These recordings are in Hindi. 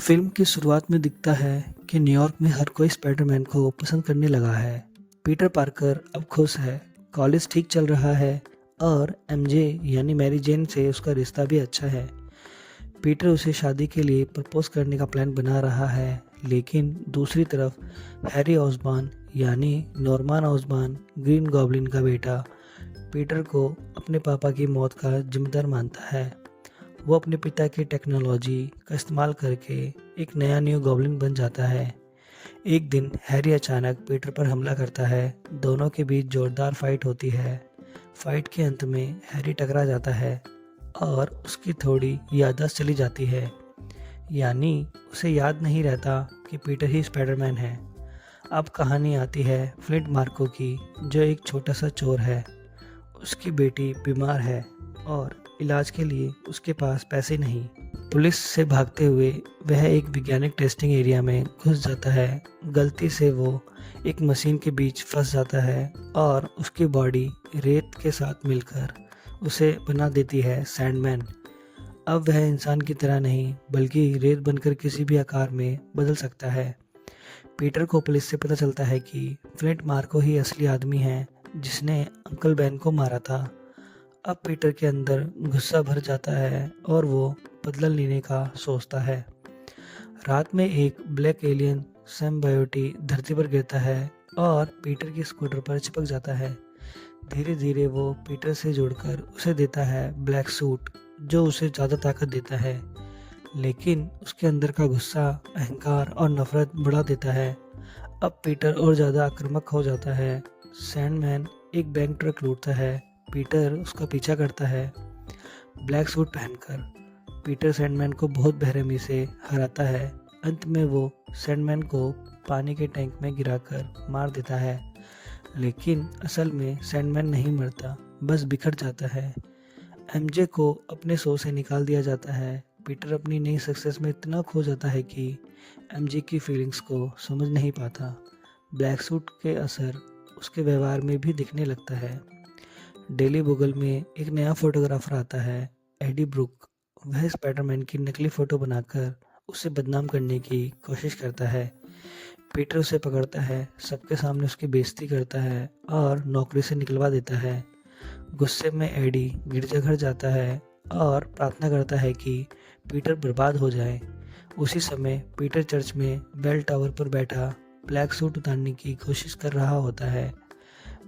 फिल्म की शुरुआत में दिखता है कि न्यूयॉर्क में हर कोई स्पाइडरमैन को पसंद करने लगा है। पीटर पार्कर अब खुश है, कॉलेज ठीक चल रहा है और एमजे यानी मैरी जेन से उसका रिश्ता भी अच्छा है। पीटर उसे शादी के लिए प्रपोज करने का प्लान बना रहा है, लेकिन दूसरी तरफ हैरी ऑसबॉर्न यानी नॉर्मन ऑसबॉर्न ग्रीन गॉब्लिन का बेटा पीटर को अपने पापा की मौत का जिम्मेदार मानता है। वो अपने पिता की टेक्नोलॉजी का इस्तेमाल करके एक नया न्यू गॉब्लिन बन जाता है। एक दिन हैरी अचानक पीटर पर हमला करता है। दोनों के बीच जोरदार फाइट होती है। फाइट के अंत में हैरी टकरा जाता है और उसकी थोड़ी याददाश्त चली जाती है, यानी उसे याद नहीं रहता कि पीटर ही स्पाइडरमैन है। अब कहानी आती है फ्लिंट मार्को की, जो एक छोटा सा चोर है। उसकी बेटी बीमार है और इलाज के लिए उसके पास पैसे नहीं। पुलिस से भागते हुए वह एक वैज्ञानिक टेस्टिंग एरिया में घुस जाता है। गलती से वो एक मशीन के बीच फंस जाता है और उसकी बॉडी रेत के साथ मिलकर उसे बना देती है सैंडमैन। अब वह इंसान की तरह नहीं बल्कि रेत बनकर किसी भी आकार में बदल सकता है। पीटर को पुलिस से पता चलता है कि फ्लिंट मार्को ही असली आदमी है जिसने अंकल बैन को मारा था। अब पीटर के अंदर गुस्सा भर जाता है और वो बदला लेने का सोचता है। रात में एक ब्लैक एलियन सिम्बायोटी धरती पर गिरता है और पीटर के स्कूटर पर चिपक जाता है। धीरे धीरे वो पीटर से जुड़कर उसे देता है ब्लैक सूट, जो उसे ज़्यादा ताकत देता है, लेकिन उसके अंदर का गुस्सा, अहंकार और नफरत बढ़ा देता है। अब पीटर और ज़्यादा आक्रामक हो जाता है। सैंडमैन एक बैंक ट्रक लूटता है। पीटर उसका पीछा करता है। ब्लैक सूट पहनकर पीटर सैंडमैन को बहुत बेरहमी से हराता है। अंत में वो सैंडमैन को पानी के टैंक में गिराकर मार देता है, लेकिन असल में सैंडमैन नहीं मरता, बस बिखर जाता है। एमजे को अपने शो से निकाल दिया जाता है। पीटर अपनी नई सक्सेस में इतना खो जाता है कि एमजे की फीलिंग्स को समझ नहीं पाता। ब्लैक सूट के असर उसके व्यवहार में भी दिखने लगता है। डेली बुगल में एक नया फोटोग्राफर आता है, एडी ब्रुक। वह स्पाइडरमैन की नकली फ़ोटो बनाकर उसे बदनाम करने की कोशिश करता है। पीटर उसे पकड़ता है, सबके सामने उसकी बेइज्जती करता है और नौकरी से निकलवा देता है। गुस्से में एडी गिरजाघर जाता है और प्रार्थना करता है कि पीटर बर्बाद हो जाए। उसी समय पीटर चर्च में बेल टावर पर बैठा ब्लैक सूट उतारने की कोशिश कर रहा होता है।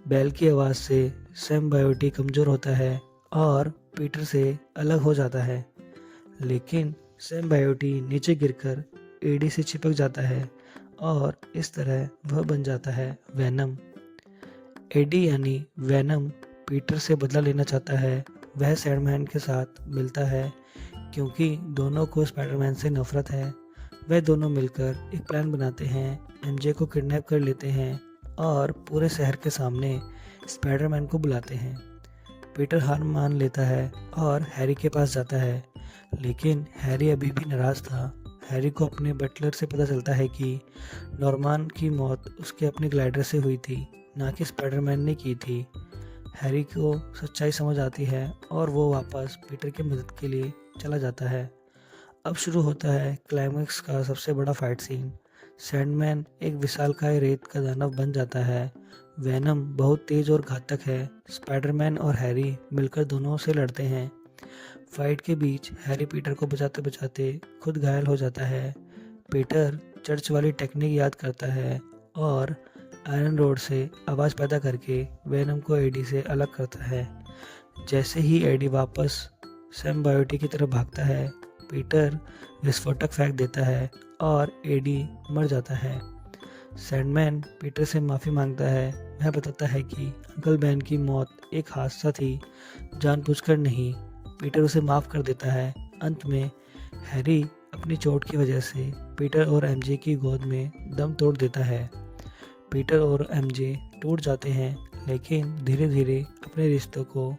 बेल की आवाज़ से सिम्बायोटी कमज़ोर होता है और पीटर से अलग हो जाता है, लेकिन सिम्बायोटी नीचे गिरकर एडी से चिपक जाता है और इस तरह वह बन जाता है वेनम। एडी यानी वेनम पीटर से बदला लेना चाहता है। वह सैंडमैन के साथ मिलता है क्योंकि दोनों को स्पाइडरमैन से नफरत है। वह दोनों मिलकर एक प्लान बनाते हैं, एमजे को किडनैप कर लेते हैं और पूरे शहर के सामने स्पाइडरमैन को बुलाते हैं। पीटर हार मान लेता है और हैरी के पास जाता है, लेकिन हैरी अभी भी नाराज़ था। हैरी को अपने बटलर से पता चलता है कि नॉर्मन की मौत उसके अपने ग्लाइडर से हुई थी, ना कि स्पाइडरमैन ने की थी। हैरी को सच्चाई समझ आती है और वो वापस पीटर की मदद के लिए चला जाता है। अब शुरू होता है क्लाइमैक्स का सबसे बड़ा फाइट सीन। सैंडमैन एक विशालकाय रेत का दानव बन जाता है। वेनम बहुत तेज और घातक है। स्पाइडरमैन और हैरी मिलकर दोनों से लड़ते हैं। फाइट के बीच हैरी पीटर को बचाते बचाते खुद घायल हो जाता है। पीटर चर्च वाली टेक्निक याद करता है और आयरन रोड से आवाज़ पैदा करके वेनम को एडी से अलग करता है। जैसे ही एडी वापस सिम्बायोटी की तरफ भागता है, पीटर विस्फोटक फेंक देता है और एडी मर जाता है। सैंडमैन पीटर से माफ़ी मांगता है। वह बताता है कि अंकल बैन की मौत एक हादसा थी, जानबूझकर नहीं। पीटर उसे माफ़ कर देता है। अंत में हैरी अपनी चोट की वजह से पीटर और एमजे की गोद में दम तोड़ देता है। पीटर और एमजे टूट जाते हैं, लेकिन धीरे धीरे अपने रिश्तों को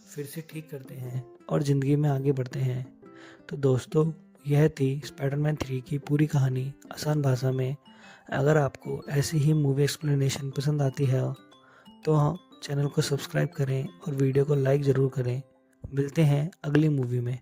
फिर से ठीक करते हैं और ज़िंदगी में आगे बढ़ते हैं। तो दोस्तों, यह थी स्पाइडरमैन 3 की पूरी कहानी आसान भाषा में। अगर आपको ऐसी ही मूवी एक्सप्लेनेशन पसंद आती है तो हाँ, चैनल को सब्सक्राइब करें और वीडियो को लाइक ज़रूर करें। मिलते हैं अगली मूवी में।